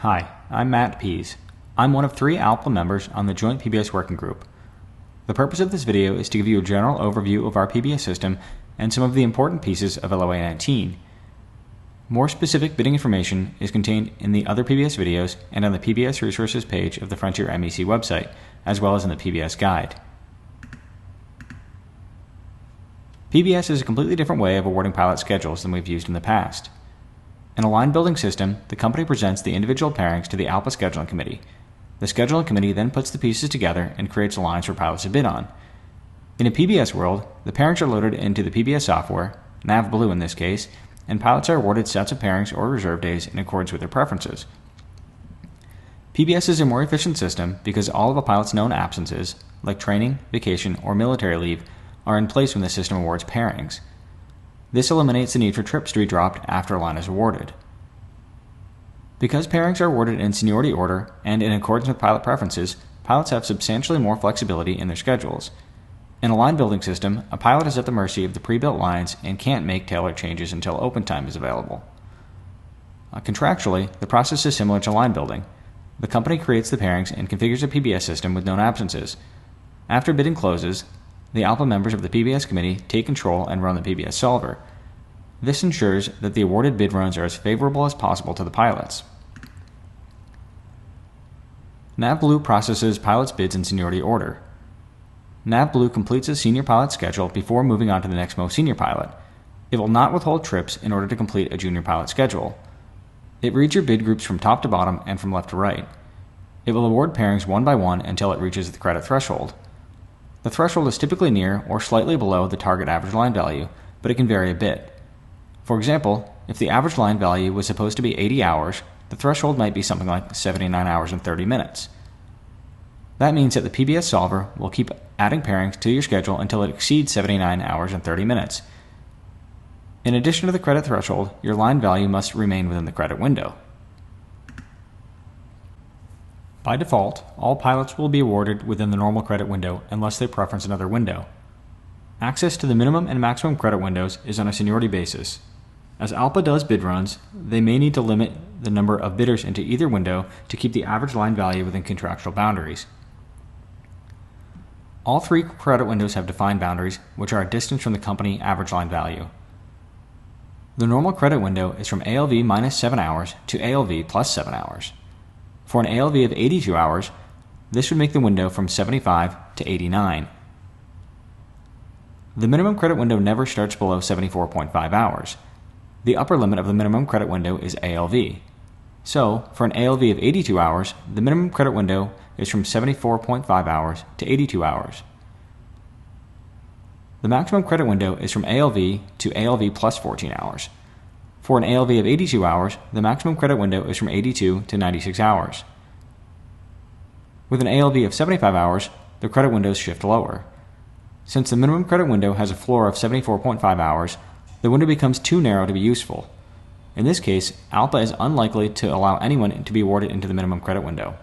Hi, I'm Matt Pease. I'm one of 3 ALPA members on the Joint PBS Working Group. The purpose of this video is to give you a general overview of our PBS system and some of the important pieces of LOA 19. More specific bidding information is contained in the other PBS videos and on the PBS Resources page of the Frontier MEC website, as well as in the PBS Guide. PBS is a completely different way of awarding pilot schedules than we've used in the past. In a line building system, the company presents the individual pairings to the ALPA Scheduling Committee. The Scheduling Committee then puts the pieces together and creates lines for pilots to bid on. In a PBS world, the pairings are loaded into the PBS software, Navblue in this case, and pilots are awarded sets of pairings or reserve days in accordance with their preferences. PBS is a more efficient system because all of a pilot's known absences, like training, vacation, or military leave, are in place when the system awards pairings. This eliminates the need for trips to be dropped after a line is awarded. Because pairings are awarded in seniority order and in accordance with pilot preferences, pilots have substantially more flexibility in their schedules. In a line building system, a pilot is at the mercy of the pre-built lines and can't make tailored changes until open time is available. Contractually, the process is similar to line building. The company creates the pairings and configures a PBS system with known absences. After bidding closes, the ALPA members of the PBS committee take control and run the PBS solver. This ensures that the awarded bid runs are as favorable as possible to the pilots. Navblue processes pilots' bids in seniority order. Navblue completes a senior pilot schedule before moving on to the next most senior pilot. It will not withhold trips in order to complete a junior pilot schedule. It reads your bid groups from top to bottom and from left to right. It will award pairings one by one until it reaches the credit threshold. The threshold is typically near or slightly below the target average line value, but it can vary a bit. For example, if the average line value was supposed to be 80 hours, the threshold might be something like 79 hours and 30 minutes. That means that the PBS solver will keep adding pairings to your schedule until it exceeds 79 hours and 30 minutes. In addition to the credit threshold, your line value must remain within the credit window. By default, all pilots will be awarded within the normal credit window unless they preference another window. Access to the minimum and maximum credit windows is on a seniority basis. As ALPA does bid runs, they may need to limit the number of bidders into either window to keep the average line value within contractual boundaries. All 3 credit windows have defined boundaries, which are a distance from the company average line value. The normal credit window is from ALV minus 7 hours to ALV plus 7 hours. For an ALV of 82 hours, this would make the window from 75 to 89. The minimum credit window never starts below 74.5 hours. The upper limit of the minimum credit window is ALV. So, for an ALV of 82 hours, the minimum credit window is from 74.5 hours to 82 hours. The maximum credit window is from ALV to ALV plus 14 hours. For an ALV of 82 hours, the maximum credit window is from 82 to 96 hours. With an ALV of 75 hours, the credit windows shift lower. Since the minimum credit window has a floor of 74.5 hours, the window becomes too narrow to be useful. In this case, ALPA is unlikely to allow anyone to be awarded into the minimum credit window.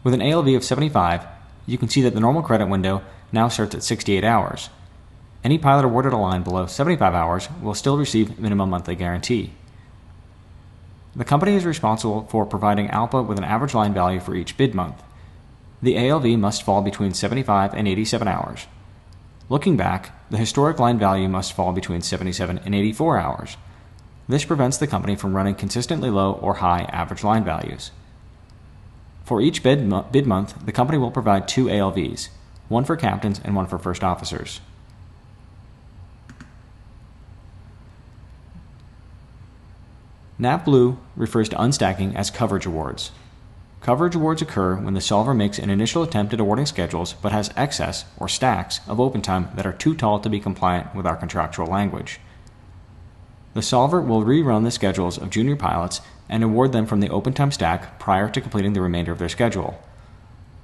With an ALV of 75, you can see that the normal credit window now starts at 68 hours. Any pilot awarded a line below 75 hours will still receive minimum monthly guarantee. The company is responsible for providing ALPA with an average line value for each bid month. The ALV must fall between 75 and 87 hours. Looking back, the historic line value must fall between 77 and 84 hours. This prevents the company from running consistently low or high average line values. For each bid month, the company will provide 2 ALVs, one for captains and one for first officers. Navblue refers to unstacking as coverage awards. Coverage awards occur when the solver makes an initial attempt at awarding schedules but has excess, or stacks, of open time that are too tall to be compliant with our contractual language. The solver will rerun the schedules of junior pilots and award them from the open time stack prior to completing the remainder of their schedule.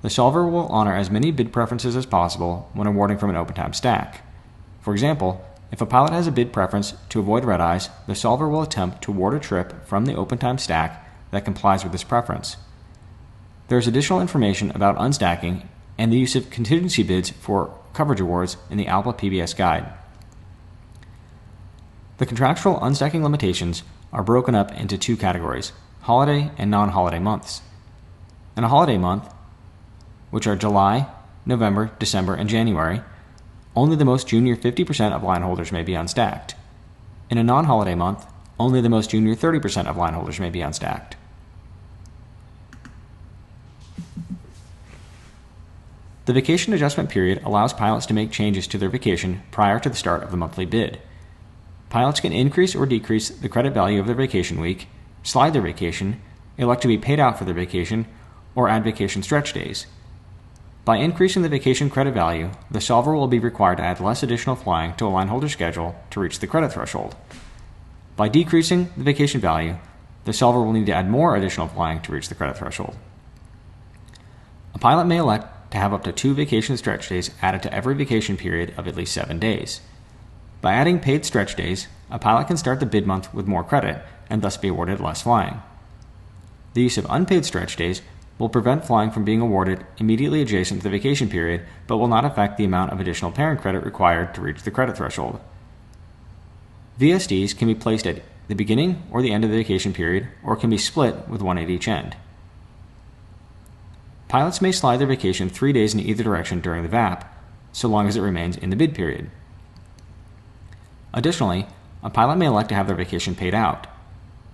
The solver will honor as many bid preferences as possible when awarding from an open time stack. For example, if a pilot has a bid preference to avoid red-eyes, the solver will attempt to award a trip from the open time stack that complies with this preference. There is additional information about unstacking and the use of contingency bids for coverage awards in the ALPA PBS Guide. The contractual unstacking limitations are broken up into 2 categories: holiday and non-holiday months. In a holiday month, which are July, November, December, and January, only the most junior 50% of line holders may be unstacked. In a non-holiday month, only the most junior 30% of line holders may be unstacked. The vacation adjustment period allows pilots to make changes to their vacation prior to the start of the monthly bid. Pilots can increase or decrease the credit value of their vacation week, slide their vacation, elect to be paid out for their vacation, or add vacation stretch days. By increasing the vacation credit value, the solver will be required to add less additional flying to a line holder's schedule to reach the credit threshold. By decreasing the vacation value, the solver will need to add more additional flying to reach the credit threshold. A pilot may elect to have up to 2 vacation stretch days added to every vacation period of at least 7 days. By adding paid stretch days, a pilot can start the bid month with more credit and thus be awarded less flying. The use of unpaid stretch days will prevent flying from being awarded immediately adjacent to the vacation period, but will not affect the amount of additional parent credit required to reach the credit threshold. VSDs can be placed at the beginning or the end of the vacation period, or can be split with one at each end. Pilots may slide their vacation 3 days in either direction during the VAP, so long as it remains in the bid period. Additionally, a pilot may elect to have their vacation paid out.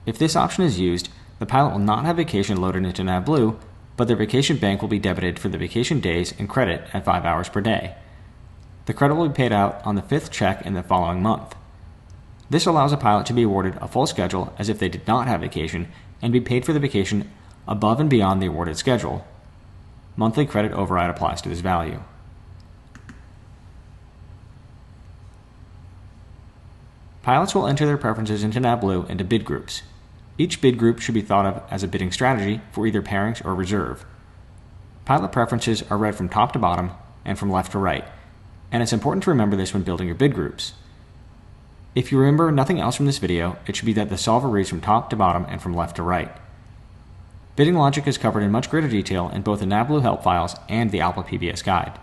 If this option is used, the pilot will not have vacation loaded into Navblue, but their vacation bank will be debited for the vacation days and credit at 5 hours per day. The credit will be paid out on the 5th check in the following month. This allows a pilot to be awarded a full schedule as if they did not have vacation and be paid for the vacation above and beyond the awarded schedule. Monthly credit override applies to this value. Pilots will enter their preferences into Navblue into bid groups. Each bid group should be thought of as a bidding strategy for either pairings or reserve. Pilot preferences are read from top to bottom and from left to right, and it's important to remember this when building your bid groups. If you remember nothing else from this video, it should be that the solver reads from top to bottom and from left to right. Bidding logic is covered in much greater detail in both the Navblue help files and the Navblue PBS guide.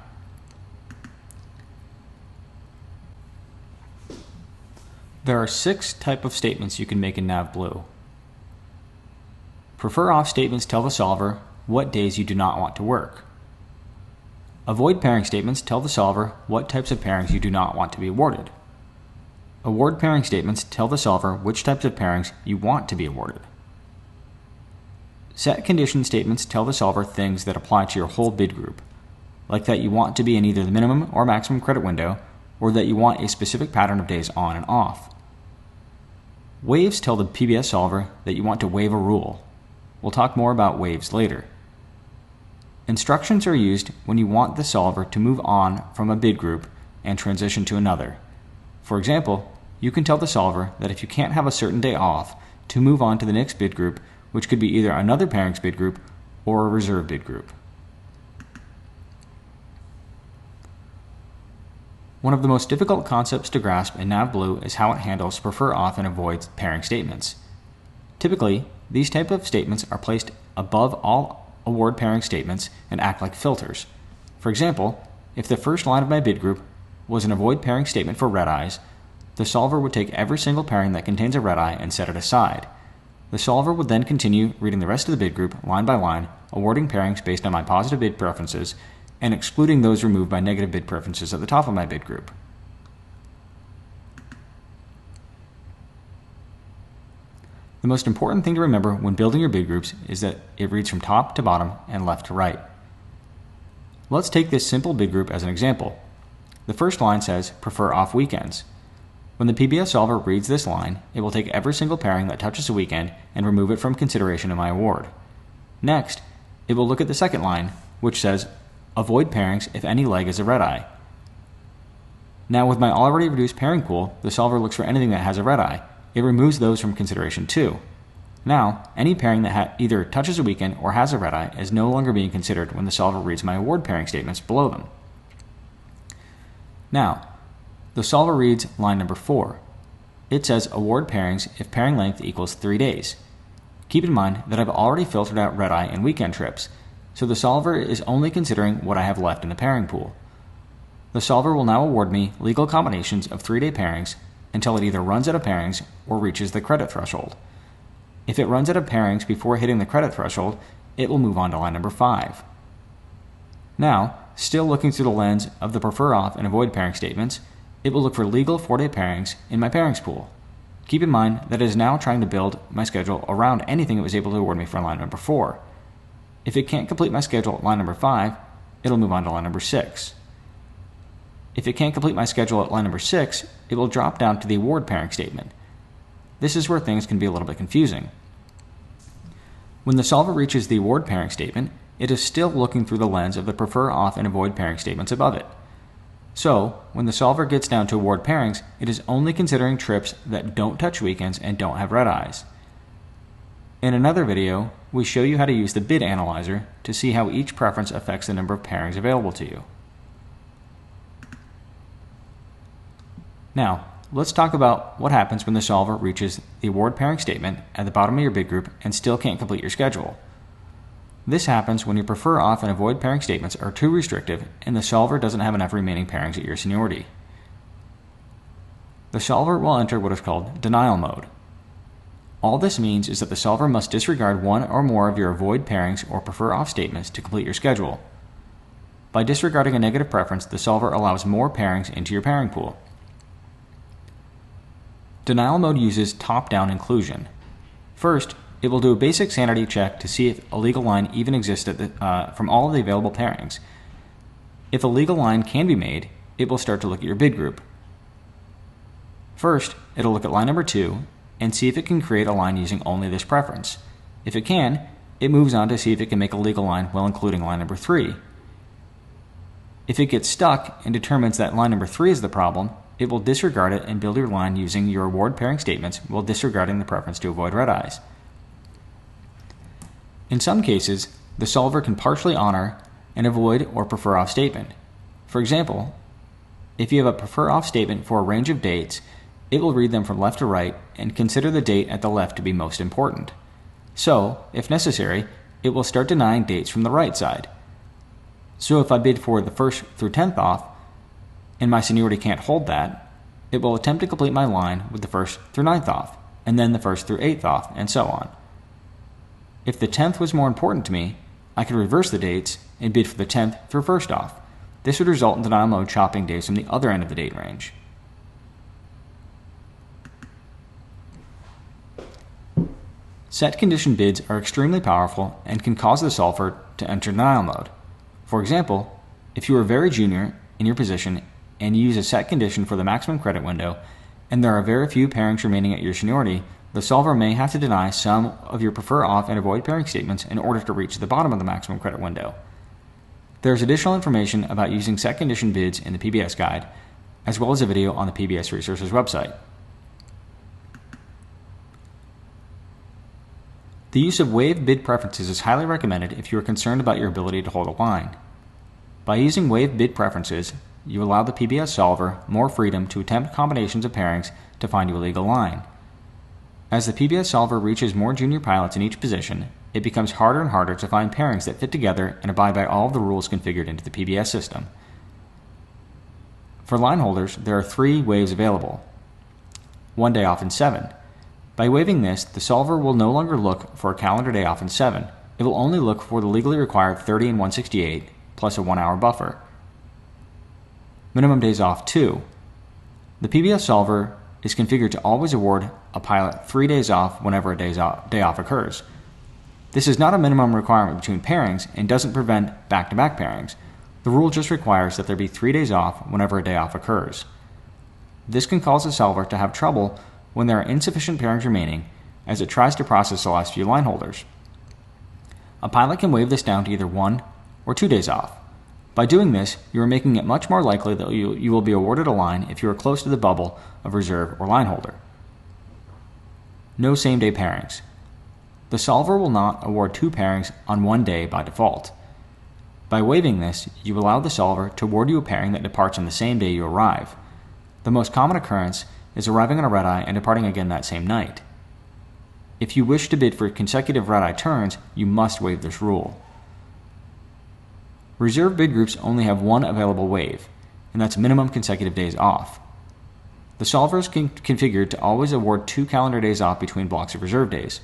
There are 6 types of statements you can make in Navblue. Prefer off statements tell the solver what days you do not want to work. Avoid pairing statements tell the solver what types of pairings you do not want to be awarded. Award pairing statements tell the solver which types of pairings you want to be awarded. Set condition statements tell the solver things that apply to your whole bid group, like that you want to be in either the minimum or maximum credit window, or that you want a specific pattern of days on and off. Waves tell the PBS solver that you want to waive a rule. We'll talk more about waves later. Instructions are used when you want the solver to move on from a bid group and transition to another. For example, you can tell the solver that if you can't have a certain day off, to move on to the next bid group, which could be either another pairings bid group or a reserve bid group. One of the most difficult concepts to grasp in Navblue is how it handles prefer off and avoid pairing statements. Typically, these type of statements are placed above all award pairing statements and act like filters. For example, if the first line of my bid group was an avoid pairing statement for red eyes, the solver would take every single pairing that contains a red eye and set it aside. The solver would then continue reading the rest of the bid group line by line, awarding pairings based on my positive bid preferences, and excluding those removed by negative bid preferences at the top of my bid group. The most important thing to remember when building your bid groups is that it reads from top to bottom and left to right. Let's take this simple bid group as an example. The first line says, prefer off weekends. When the PBS solver reads this line, it will take every single pairing that touches a weekend and remove it from consideration in my award. Next, it will look at the second line, which says, avoid pairings if any leg is a red eye. Now with my already reduced pairing pool, the solver looks for anything that has a red eye. It removes those from consideration too. Now, any pairing that either touches a weekend or has a red eye is no longer being considered when the solver reads my award pairing statements below them. Now, the solver reads line number 4. It says award pairings if pairing length equals 3 days. Keep in mind that I've already filtered out red eye and weekend trips, so the solver is only considering what I have left in the pairing pool. The solver will now award me legal combinations of 3-day pairings until it either runs out of pairings or reaches the credit threshold. If it runs out of pairings before hitting the credit threshold, it will move on to line number 5. Now, still looking through the lens of the prefer off and avoid pairing statements, it will look for legal 4-day pairings in my pairings pool. Keep in mind that it is now trying to build my schedule around anything it was able to award me for line number 4. If it can't complete my schedule at line number 5, it'll move on to line number 6. If it can't complete my schedule at line number 6, it will drop down to the award pairing statement. This is where things can be a little bit confusing. When the solver reaches the award pairing statement, it is still looking through the lens of the prefer off and avoid pairing statements above it. So, when the solver gets down to award pairings, it is only considering trips that don't touch weekends and don't have red eyes. In another video, we show you how to use the bid analyzer to see how each preference affects the number of pairings available to you. Now, let's talk about what happens when the solver reaches the award pairing statement at the bottom of your bid group and still can't complete your schedule. This happens when your prefer off and avoid pairing statements are too restrictive and the solver doesn't have enough remaining pairings at your seniority. The solver will enter what is called denial mode. All this means is that the solver must disregard one or more of your avoid pairings or prefer off statements to complete your schedule. By disregarding a negative preference, the solver allows more pairings into your pairing pool. Denial mode uses top-down inclusion. First, it will do a basic sanity check to see if a legal line even exists from all of the available pairings. If a legal line can be made, it will start to look at your bid group. First, it'll look at line number 2 and see if it can create a line using only this preference. If it can, it moves on to see if it can make a legal line while including line number 3. If it gets stuck and determines that line number 3 is the problem, it will disregard it and build your line using your award pairing statements while disregarding the preference to avoid red eyes. In some cases, the solver can partially honor an avoid or prefer off statement. For example, if you have a prefer off statement for a range of dates, it will read them from left to right and consider the date at the left to be most important. So, if necessary, it will start denying dates from the right side. So if I bid for the 1st through 10th off, and my seniority can't hold that, it will attempt to complete my line with the 1st through 9th off, and then the 1st through 8th off, and so on. If the 10th was more important to me, I could reverse the dates and bid for the 10th through 1st off. This would result in denial mode chopping days from the other end of the date range. Set condition bids are extremely powerful and can cause the solver to enter denial mode. For example, if you are very junior in your position and you use a set condition for the maximum credit window, and there are very few pairings remaining at your seniority, the solver may have to deny some of your prefer off and avoid pairing statements in order to reach the bottom of the maximum credit window. There is additional information about using set condition bids in the PBS guide, as well as a video on the PBS Resources website. The use of waived bid preferences is highly recommended if you are concerned about your ability to hold a line. By using waived bid preferences, you allow the PBS solver more freedom to attempt combinations of pairings to find you a legal line. As the PBS solver reaches more junior pilots in each position, it becomes harder and harder to find pairings that fit together and abide by all of the rules configured into the PBS system. For line holders, there are 3 waves available: 1 day off in 7. By waiving this, the solver will no longer look for a calendar day off in 7. It will only look for the legally required 30 and 168 plus a 1-hour buffer. Minimum days off 2. The PBS solver is configured to always award a pilot 3 days off whenever a day off occurs. This is not a minimum requirement between pairings and doesn't prevent back-to-back pairings. The rule just requires that there be 3 days off whenever a day off occurs. This can cause the solver to have trouble when there are insufficient pairings remaining as it tries to process the last few line holders. A pilot can waive this down to either 1 or 2 days off. By doing this, you are making it much more likely that you will be awarded a line if you are close to the bubble of reserve or line holder. No same-day pairings. The solver will not award 2 pairings on 1 day by default. By waiving this, you allow the solver to award you a pairing that departs on the same day you arrive. The most common occurrence is arriving on a red-eye and departing again that same night. If you wish to bid for consecutive red-eye turns, you must waive this rule. Reserve bid groups only have 1 available waive, and that's minimum consecutive days off. The solver is configured to always award 2 calendar days off between blocks of reserve days.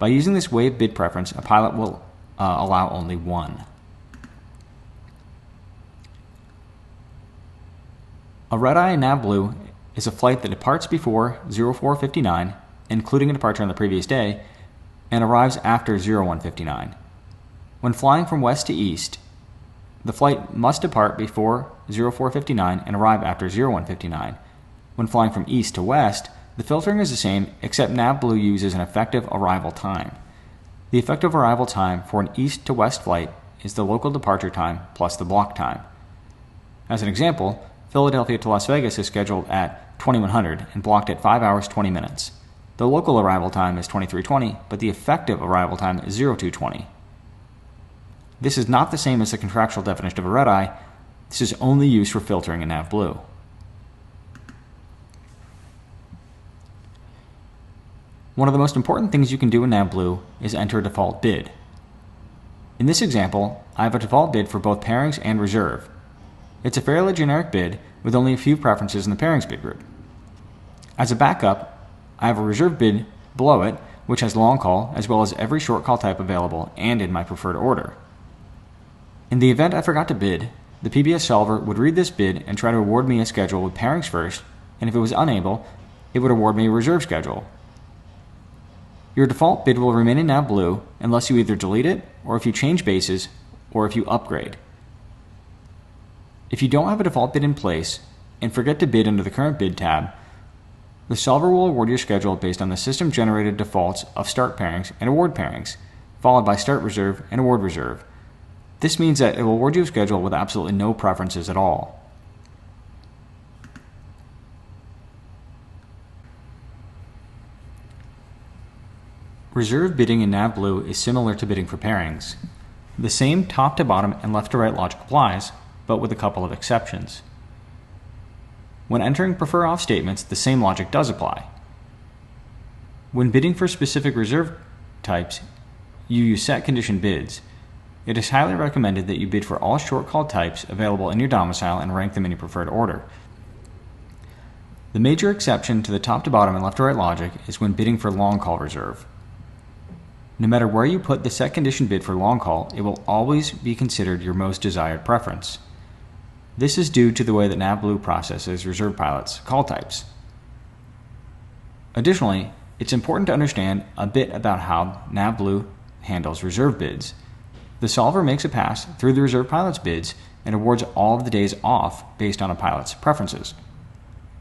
By using this wave bid preference, a pilot will allow only one. A red-eye in Navblue is a flight that departs before 04:59, including a departure on the previous day, and arrives after 01:59. When flying from west to east, the flight must depart before 04:59 and arrive after 01:59. When flying from east to west, the filtering is the same, except Navblue uses an effective arrival time. The effective arrival time for an east to west flight is the local departure time plus the block time. As an example, Philadelphia to Las Vegas is scheduled at 2100 and blocked at 5 hours 20 minutes. The local arrival time is 2320, but the effective arrival time is 0220. This is not the same as the contractual definition of a red-eye. This is only used for filtering in Navblue. One of the most important things you can do in Navblue is enter a default bid. In this example, I have a default bid for both pairings and reserve. It's a fairly generic bid with only a few preferences in the pairings bid group. As a backup, I have a reserve bid below it, which has long call as well as every short call type available and in my preferred order. In the event I forgot to bid, the PBS solver would read this bid and try to award me a schedule with pairings first, and if it was unable, it would award me a reserve schedule. Your default bid will remain in Navblue unless you either delete it, or if you change bases, or if you upgrade. If you don't have a default bid in place and forget to bid under the current bid tab, the solver will award your schedule based on the system-generated defaults of start pairings and award pairings, followed by start reserve and award reserve. This means that it will award you a schedule with absolutely no preferences at all. Reserve bidding in Navblue is similar to bidding for pairings. The same top to bottom and left to right logic applies, but with a couple of exceptions. When entering prefer off statements, the same logic does apply. When bidding for specific reserve types, you use set condition bids. It is highly recommended that you bid for all short call types available in your domicile and rank them in your preferred order. The major exception to the top to bottom and left to right logic is when bidding for long call reserve. No matter where you put the set condition bid for long call, it will always be considered your most desired preference. This is due to the way that Navblue processes reserve pilots' call types. Additionally, it's important to understand a bit about how Navblue handles reserve bids. The solver makes a pass through the reserve pilot's bids and awards all of the days off based on a pilot's preferences.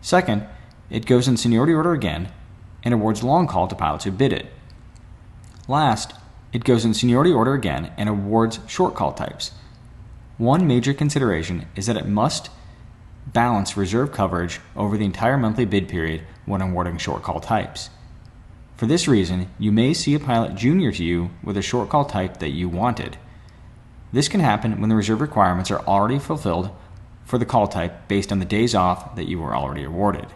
Second, it goes in seniority order again and awards long call to pilots who bid it. Last, it goes in seniority order again and awards short call types. One major consideration is that it must balance reserve coverage over the entire monthly bid period when awarding short call types. For this reason, you may see a pilot junior to you with a short call type that you wanted. This can happen when the reserve requirements are already fulfilled for the call type based on the days off that you were already awarded.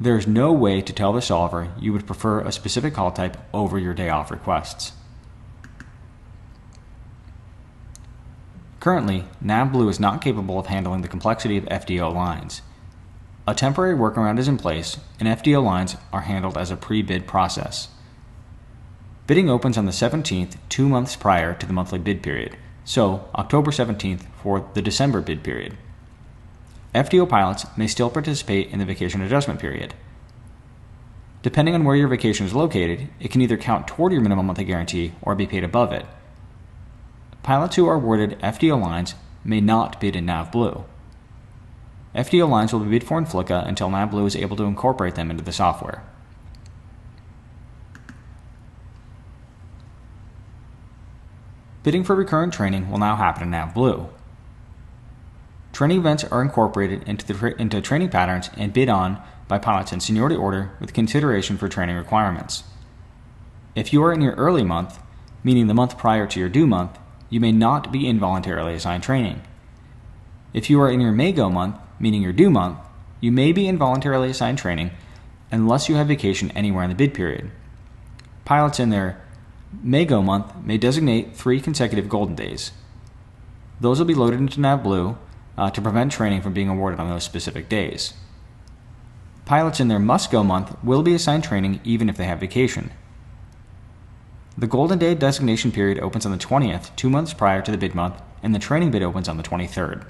There is no way to tell the solver you would prefer a specific call type over your day off requests. Currently, Navblue is not capable of handling the complexity of FDO lines. A temporary workaround is in place, and FDO lines are handled as a pre-bid process. Bidding opens on the 17th, 2 months prior to the monthly bid period, so October 17th for the December bid period. FDO pilots may still participate in the vacation adjustment period. Depending on where your vacation is located, it can either count toward your minimum monthly guarantee or be paid above it. Pilots who are awarded FDO lines may not bid in Navblue. FDO lines will be bid for in Flicka until Navblue is able to incorporate them into the software. Bidding for recurrent training will now happen in Navblue. Training events are incorporated into training patterns and bid on by pilots in seniority order with consideration for training requirements. If you are in your early month, meaning the month prior to your due month, you may not be involuntarily assigned training. If you are in your may-go month, meaning your due month, you may be involuntarily assigned training unless you have vacation anywhere in the bid period. Pilots in their may-go month may designate 3 consecutive golden days. Those will be loaded into Navblue to prevent training from being awarded on those specific days. Pilots in their must-go month will be assigned training even if they have vacation. The Golden Day designation period opens on the 20th, 2 months prior to the bid month, and the training bid opens on the 23rd.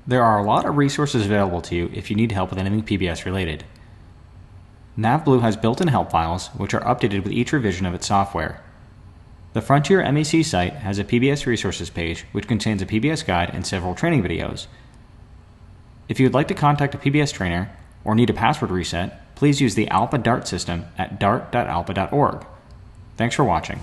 There are a lot of resources available to you if you need help with anything PBS related. Navblue has built-in help files, which are updated with each revision of its software. The Frontier MEC site has a PBS resources page, which contains a PBS guide and several training videos. If you would like to contact a PBS trainer or need a password reset, please use the ALPA DART system at dart.alpa.org. Thanks for watching.